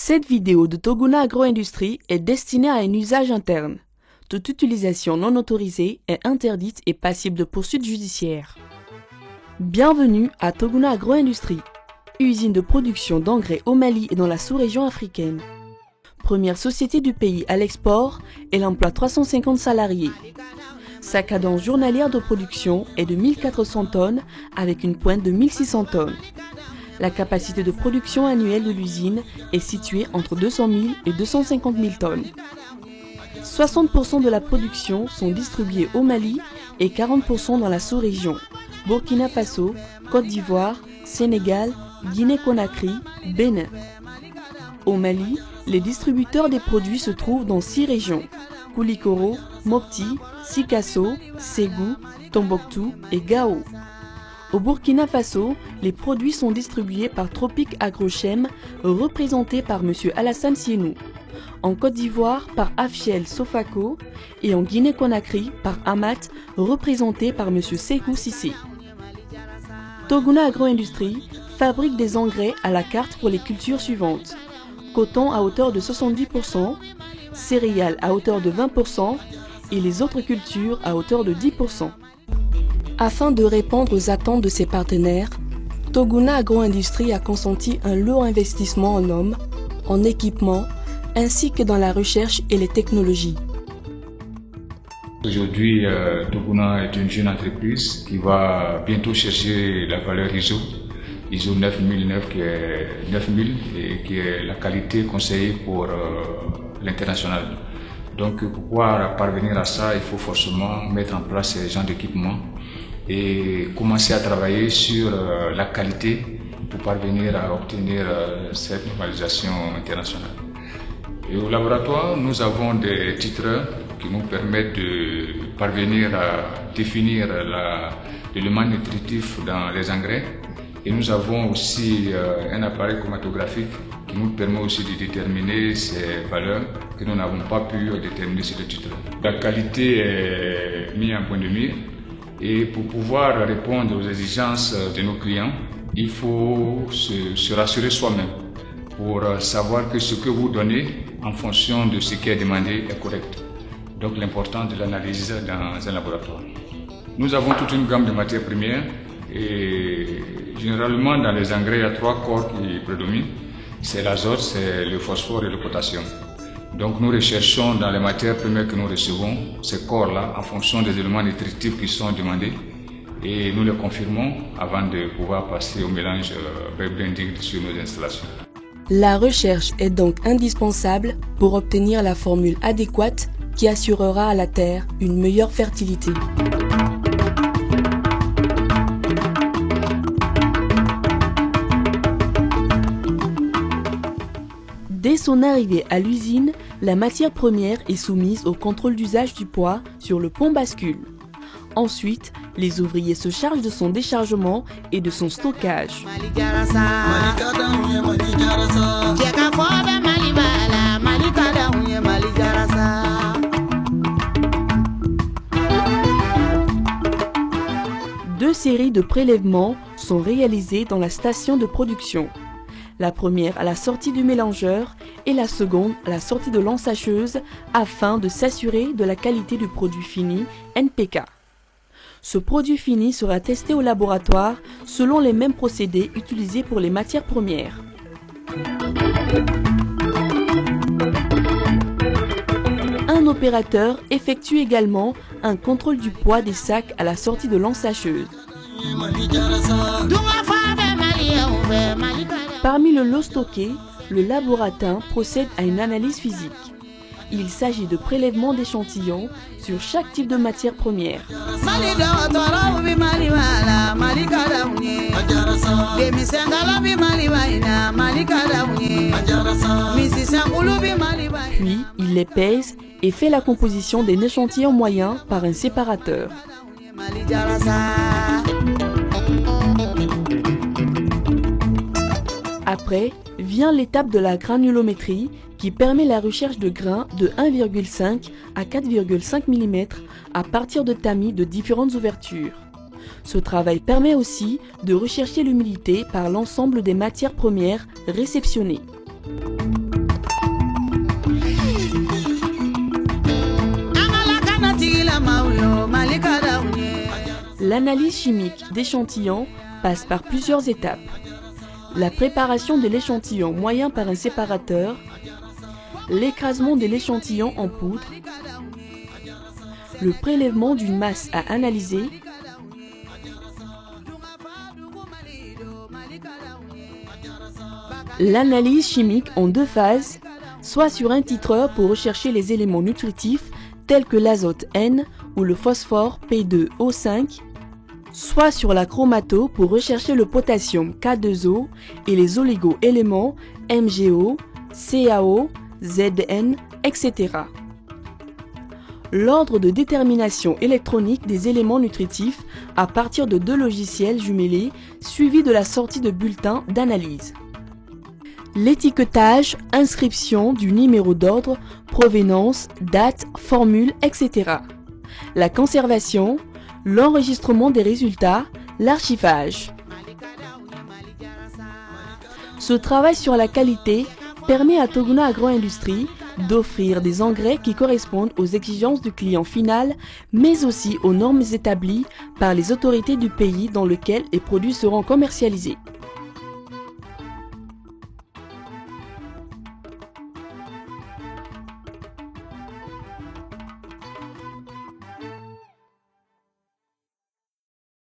Cette vidéo de Toguna Agro-Industrie est destinée à un usage interne. Toute utilisation non autorisée est interdite et passible de poursuites judiciaires. Bienvenue à Toguna Agro-Industrie, usine de production d'engrais au Mali et dans la sous-région africaine. Première société du pays à l'export, elle emploie 350 salariés. Sa cadence journalière de production est de 1400 tonnes avec une pointe de 1600 tonnes. La capacité de production annuelle de l'usine est située entre 200 000 et 250 000 tonnes. 60% de la production sont distribués au Mali et 40% dans la sous-région, Burkina Faso, Côte d'Ivoire, Sénégal, Guinée-Conakry, Bénin. Au Mali, les distributeurs des produits se trouvent dans 6 régions, Koulikoro, Mopti, Sikasso, Ségou, Tombouctou et Gao. Au Burkina Faso, les produits sont distribués par Tropic Agrochem, représenté par M. Alassane Sienou. En Côte d'Ivoire, par Afchiel Sofako. Et en Guinée-Conakry, par Amat, représenté par M. Sékou Sissé. Toguna Agro-Industrie fabrique des engrais à la carte pour les cultures suivantes. Coton à hauteur de 70%, céréales à hauteur de 20% et les autres cultures à hauteur de 10%. Afin de répondre aux attentes de ses partenaires, Toguna Agro-Industrie a consenti un lourd investissement en hommes, en équipements, ainsi que dans la recherche et les technologies. Aujourd'hui, Toguna est une jeune entreprise qui va bientôt chercher la valeur ISO 9009 qui est 9000 et qui est la qualité conseillée pour l'international. Donc pour pouvoir parvenir à ça, il faut forcément mettre en place ces genres d'équipements et commencer à travailler sur la qualité pour parvenir à obtenir cette normalisation internationale. Et au laboratoire, nous avons des titreurs qui nous permettent de parvenir à définir l'élément nutritif dans les engrais. Et nous avons aussi un appareil chromatographique qui nous permet aussi de déterminer ces valeurs que nous n'avons pas pu déterminer sur le titre. La qualité est mise en point de mire et pour pouvoir répondre aux exigences de nos clients, il faut se rassurer soi-même pour savoir que ce que vous donnez en fonction de ce qui est demandé est correct. Donc l'important de l'analyse dans un laboratoire. Nous avons toute une gamme de matières premières et généralement dans les engrais il y a 3 corps qui prédominent. C'est l'azote, c'est le phosphore et le potassium. Donc nous recherchons dans les matières premières que nous recevons ces corps-là en fonction des éléments nutritifs qui sont demandés et nous les confirmons avant de pouvoir passer au mélange blending sur nos installations. La recherche est donc indispensable pour obtenir la formule adéquate qui assurera à la terre une meilleure fertilité. Dès son arrivée à l'usine, la matière première est soumise au contrôle d'usage du poids sur le pont bascule. Ensuite, les ouvriers se chargent de son déchargement et de son stockage. Deux séries de prélèvements sont réalisées dans la station de production. La première à la sortie du mélangeur et la seconde à la sortie de l'ensacheuse afin de s'assurer de la qualité du produit fini NPK. Ce produit fini sera testé au laboratoire selon les mêmes procédés utilisés pour les matières premières. Un opérateur effectue également un contrôle du poids des sacs à la sortie de l'ensacheuse. Parmi le lot stocké, le laboratin procède à une analyse physique. Il s'agit de prélèvements d'échantillons sur chaque type de matière première. Puis, il les pèse et fait la composition d'un échantillon moyen par un séparateur. Après, vient l'étape de la granulométrie qui permet la recherche de grains de 1,5 à 4,5 mm à partir de tamis de différentes ouvertures. Ce travail permet aussi de rechercher l'humidité par l'ensemble des matières premières réceptionnées. L'analyse chimique d'échantillons passe par plusieurs étapes. La préparation de l'échantillon moyen par un séparateur, l'écrasement de l'échantillon en poudre, le prélèvement d'une masse à analyser, l'analyse chimique en deux phases, soit sur un titreur pour rechercher les éléments nutritifs tels que l'azote N ou le phosphore P2O5, soit sur la chromato pour rechercher le potassium K2O et les oligo-éléments MgO, CaO, Zn, etc. L'ordre de détermination électronique des éléments nutritifs à partir de deux logiciels jumelés suivi de la sortie de bulletin d'analyse. L'étiquetage, inscription du numéro d'ordre, provenance, date, formule, etc. La conservation, l'enregistrement des résultats, l'archivage. Ce travail sur la qualité permet à Toguna Agro-Industrie d'offrir des engrais qui correspondent aux exigences du client final, mais aussi aux normes établies par les autorités du pays dans lequel les produits seront commercialisés.